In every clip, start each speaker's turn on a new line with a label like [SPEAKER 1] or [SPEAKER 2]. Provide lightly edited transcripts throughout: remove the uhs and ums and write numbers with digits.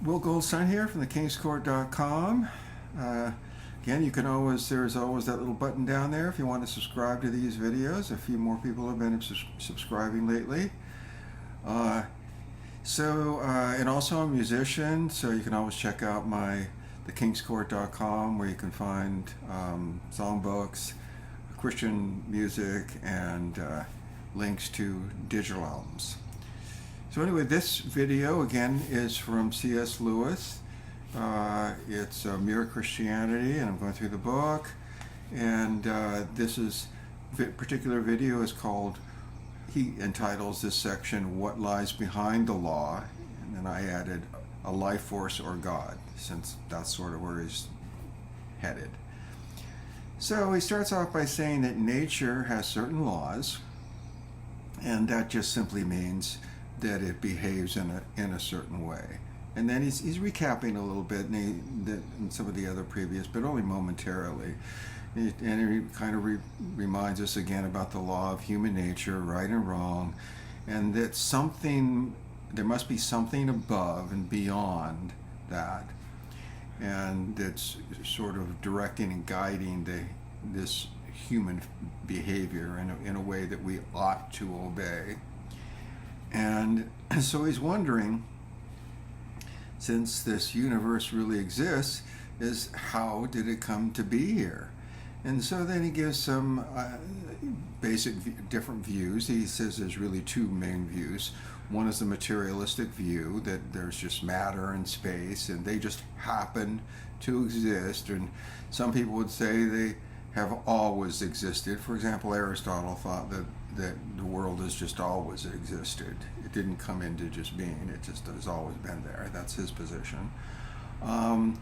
[SPEAKER 1] Will Goldstein here from thekingscourt.com. Again, you can there's always that little button down there if you want to subscribe to these videos. A few more people have been subscribing lately. And also I'm a musician, so you can always check out thekingscourt.com, where you can find songbooks, Christian music, and links to digital albums. So anyway, this video again is from C.S. Lewis. It's Mere Christianity, and I'm going through the book. And this particular video is called, he entitles this section, What Lies Behind the Law? And then I added a life force or God, since that's sort of where he's headed. So he starts off by saying that nature has certain laws, and that just simply means that it behaves in a certain way. And then he's recapping a little bit in some of the other previous, but only momentarily. And he kind of reminds us again about the law of human nature, right and wrong, and that there must be something above and beyond that, and it's sort of directing and guiding this human behavior in a way that we ought to obey. And so he's wondering, since this universe really exists, is how did it come to be here? And so then he gives some basic different views. He says there's really two main views. One is the materialistic view, that there's just matter and space, and they just happen to exist. And some people would say they have always existed. For example, Aristotle thought that the world has just always existed. It didn't come into just being, it just has always been there. That's his position. And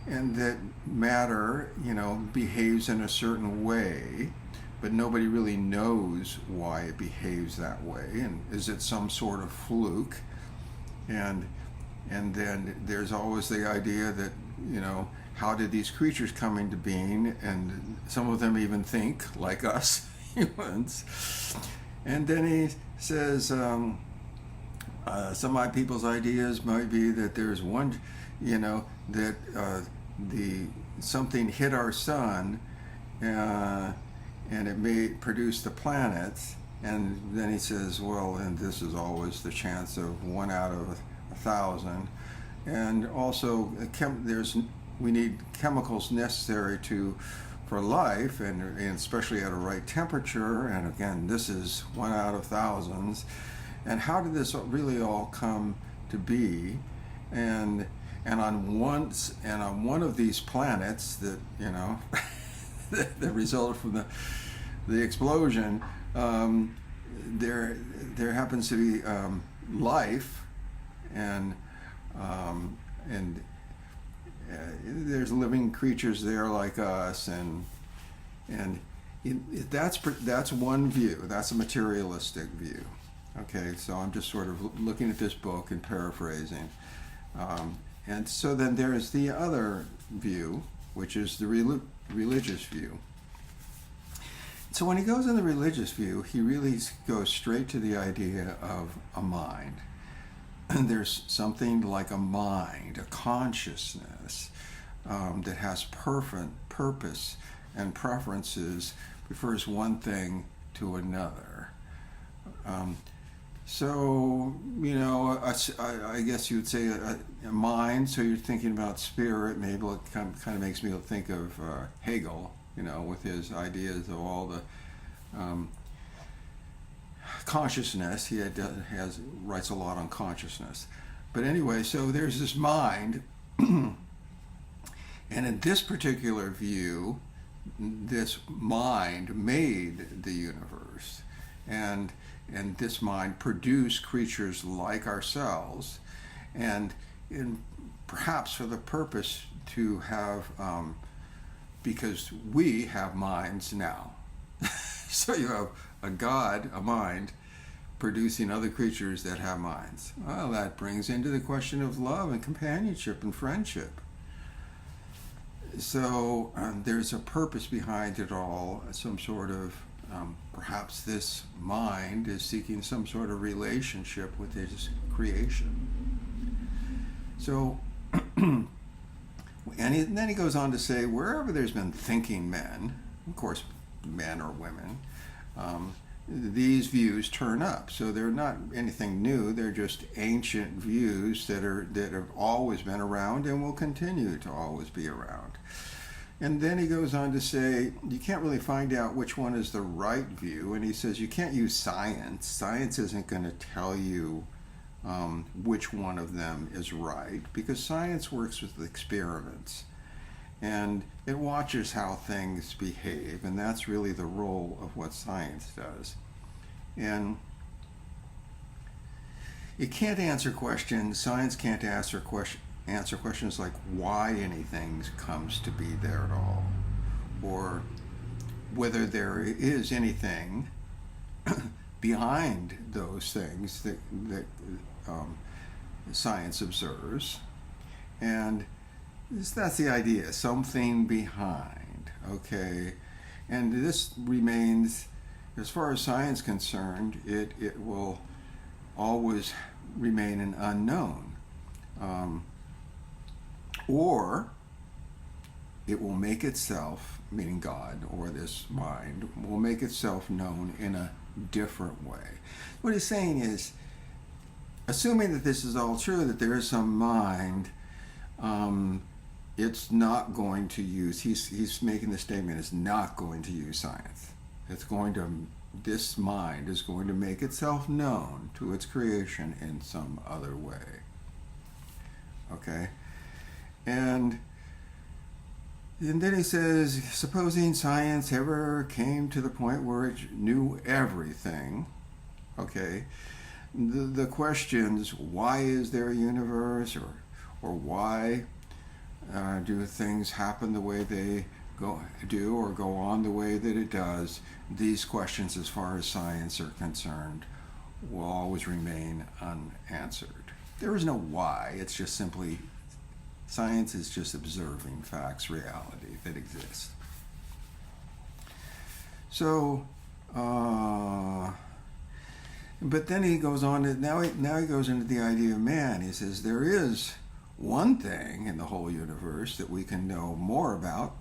[SPEAKER 1] that matter, behaves in a certain way, but nobody really knows why it behaves that way. And is it some sort of fluke? And then there's always the idea that, how did these creatures come into being? And some of them even think like us humans. And then he says, some of my people's ideas might be that there's one, that something hit our sun, and it may produce the planets. And then he says, well, and this is always the chance of 1 out of 1,000. And also, we need chemicals necessary for life, and especially at a right temperature. And again, this is 1 out of thousands. And how did this really all come to be? And on one of these planets that that resulted from the explosion, there happens to be life, and there's living creatures there like us, and that's one view. That's a materialistic view. Okay, so I'm just sort of looking at this book and paraphrasing. And so then there's the other view, which is the religious view. So when he goes in the religious view, he really goes straight to the idea of a mind. And there's something like a mind, a consciousness, that has purpose and preferences, prefers one thing to another. So, I guess you would say a mind, so you're thinking about spirit. Maybe it kind of makes me think of Hegel, with his ideas of all the consciousness. He writes a lot on consciousness. But anyway, so there's this mind, and in this particular view, this mind made the universe, and this mind produced creatures like ourselves, and perhaps for the purpose to have, because we have minds now. So you have a God, a mind, producing other creatures that have minds. Well, that brings into the question of love and companionship and friendship. So there's a purpose behind it all, some sort of, perhaps this mind is seeking some sort of relationship with his creation. So, then he goes on to say, wherever there's been thinking men, of course, men or women, these views turn up. So they're not anything new. They're just ancient views that have always been around and will continue to always be around. And then he goes on to say, you can't really find out which one is the right view. And he says, you can't use science. Science isn't going to tell you which one of them is right, because science works with experiments. And it watches how things behave, and that's really the role of what science does. And it can't answer questions, science can't answer questions like why anything comes to be there at all, or whether there is anything behind those things that science observes. And that's the idea, something behind, okay? And this remains, as far as science is concerned, it will always remain an unknown. Or it will make itself, meaning God or this mind, will make itself known in a different way. What he's saying is, assuming that this is all true, that there is some mind, it's not going to use, he's making the statement, it's not going to use science. This mind is going to make itself known to its creation in some other way. Okay? And then he says, supposing science ever came to the point where it knew everything, okay, the questions, why is there a universe, or why do things happen the way they do or go on the way that it does, these questions, as far as science are concerned, will always remain unanswered. There is no why, it's just simply, science is just observing facts, reality that exists. So, but then he goes on to, now he goes into the idea of man. He says there is one thing in the whole universe that we can know more about,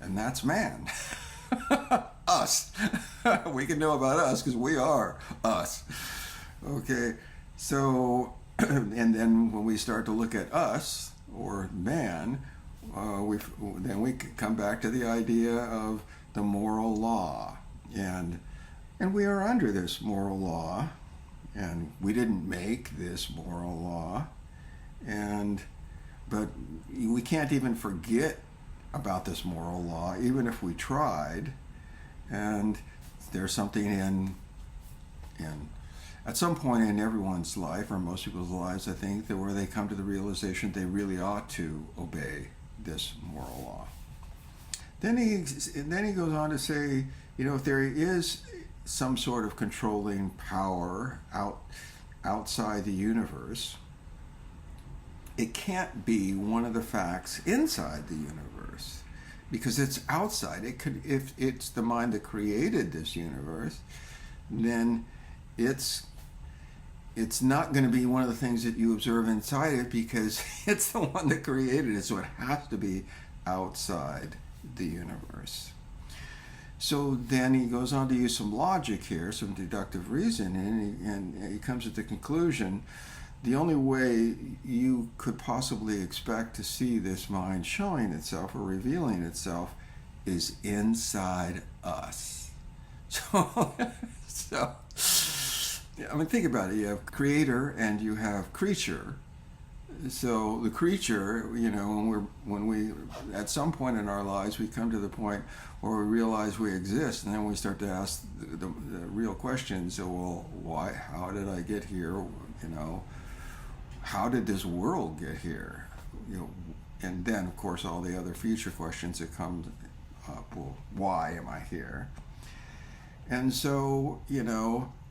[SPEAKER 1] and that's man. Us. We can know about us because we are us. Okay, so, and then when we start to look at us, or man, then we come back to the idea of the moral law. And we are under this moral law, and we didn't make this moral law, but we can't even forget about this moral law, even if we tried. And there's something in at some point in everyone's life, or most people's lives, I think, that where they come to the realization they really ought to obey this moral law. Then he goes on to say, if there is some sort of controlling power outside the universe, it can't be one of the facts inside the universe, because it's outside. It could, if it's the mind that created this universe, then it's not going to be one of the things that you observe inside it, because it's the one that created it, so it has to be outside the universe. So then he goes on to use some logic here, some deductive reasoning, and he comes to the conclusion, the only way you could possibly expect to see this mind showing itself or revealing itself is inside us. So I mean, think about it. You have creator and you have creature. So the creature, when we at some point in our lives we come to the point where we realize we exist, and then we start to ask the real questions. So, well, why? How did I get here? How did this world get here? And then of course all the other future questions that come up. Well, why am I here? And so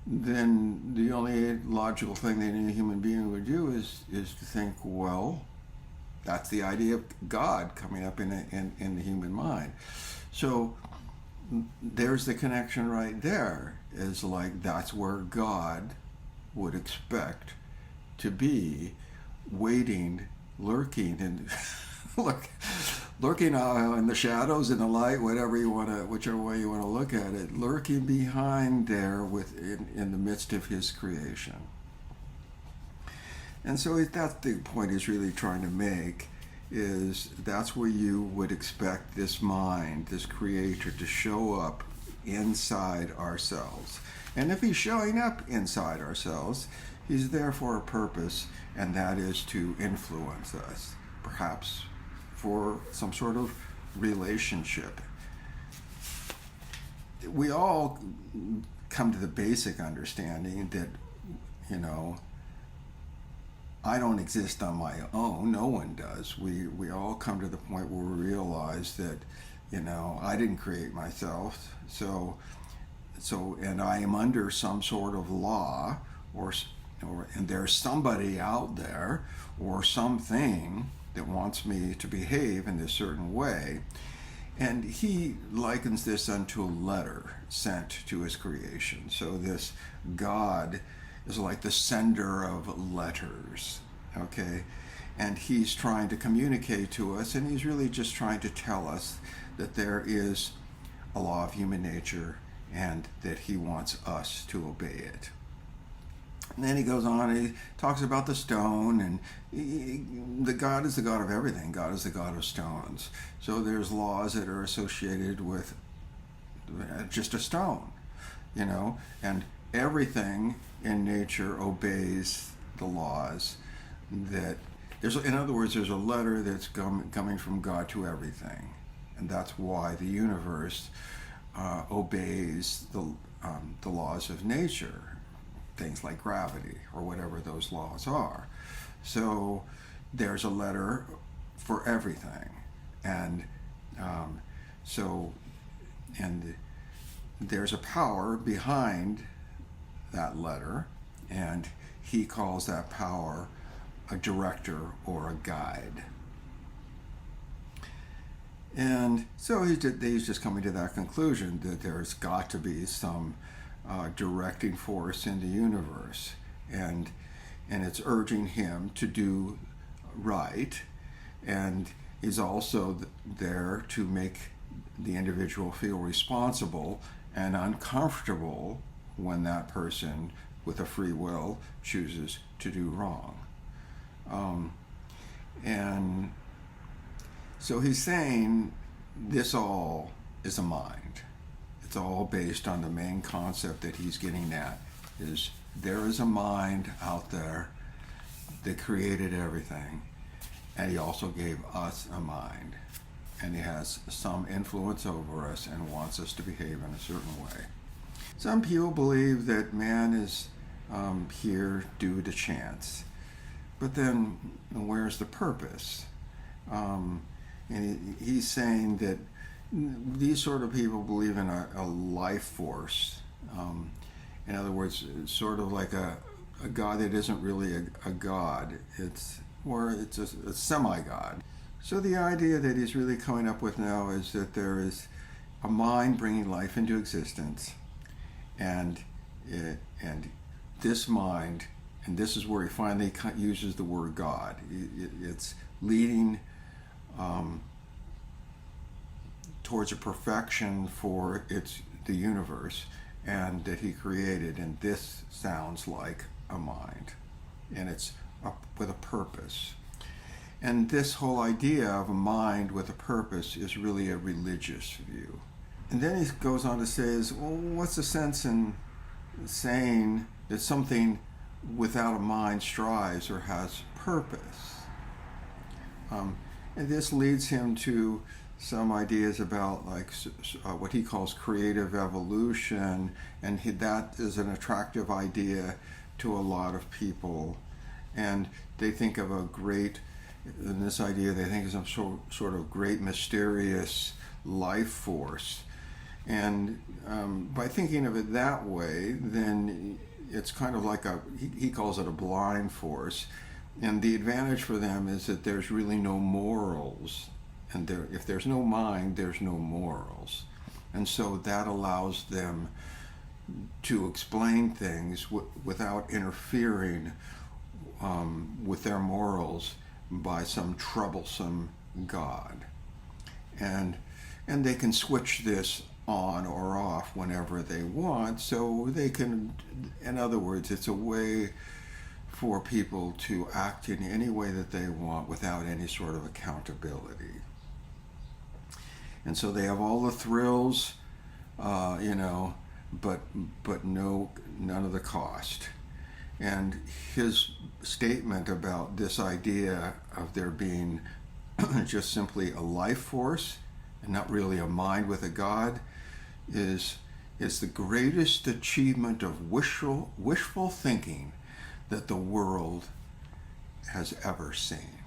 [SPEAKER 1] then the only logical thing that any human being would do is to think, well, that's the idea of God coming up in the human mind. So there's the connection right there. Is like that's where God would expect to be, waiting lurking and lurking in the shadows, in the light, whichever way you want to look at it, lurking behind there in the midst of his creation. And so that's the point he's really trying to make, is that's where you would expect this mind, this creator, to show up inside ourselves. And if he's showing up inside ourselves, he's there for a purpose, and that is to influence us, perhaps for some sort of relationship. We all come to the basic understanding that, I don't exist on my own. No one does. We all come to the point where we realize that, I didn't create myself. So and I am under some sort of law, and there's somebody out there or something that wants me to behave in this certain way. And he likens this unto a letter sent to his creation. So this God is like the sender of letters, okay? And he's trying to communicate to us, and he's really just trying to tell us that there is a law of human nature and that he wants us to obey it. And then he goes on, he talks about the stone, and the God is the God of everything. God is the God of stones. So there's laws that are associated with just a stone, and everything in nature obeys the laws that in other words, there's a letter that's coming from God to everything. And that's why the universe obeys the laws of nature, things like gravity or whatever those laws are. So there's a letter for everything, and there's a power behind that letter, and he calls that power a director or a guide. And so he's just coming to that conclusion that there's got to be some directing force in the universe, and it's urging him to do right, and he's also there to make the individual feel responsible and uncomfortable when that person with a free will chooses to do wrong. And so he's saying this all is a mind. It's all based on the main concept that he's getting at, is there is a mind out there that created everything, and he also gave us a mind, and he has some influence over us and wants us to behave in a certain way. Some people believe that man is here due to chance, but then where's the purpose? And he's saying that these sort of people believe in a life force. In other words, sort of like a God that isn't really a God. It's a semi-God. So the idea that he's really coming up with now is that there is a mind bringing life into existence, and this mind, and this is where he finally uses the word God. It's leading towards a perfection for the universe, and that he created, and this sounds like a mind, and it's with a purpose. And this whole idea of a mind with a purpose is really a religious view. And then he goes on to say, well, what's the sense in saying that something without a mind strives or has purpose? And this leads him to some ideas about what he calls creative evolution, and that is an attractive idea to a lot of people. And they think of in this idea, they think of some sort of great mysterious life force. And by thinking of it that way, then it's kind of like he calls it a blind force. And the advantage for them is that there's really no morals. And if there's no mind, there's no morals. And so that allows them to explain things without interfering with their morals, by some troublesome God. And they can switch this on or off whenever they want, so they can, in other words, it's a way for people to act in any way that they want without any sort of accountability. And so they have all the thrills, but none of the cost. And his statement about this idea of there being just simply a life force and not really a mind with a God is the greatest achievement of wishful thinking that the world has ever seen.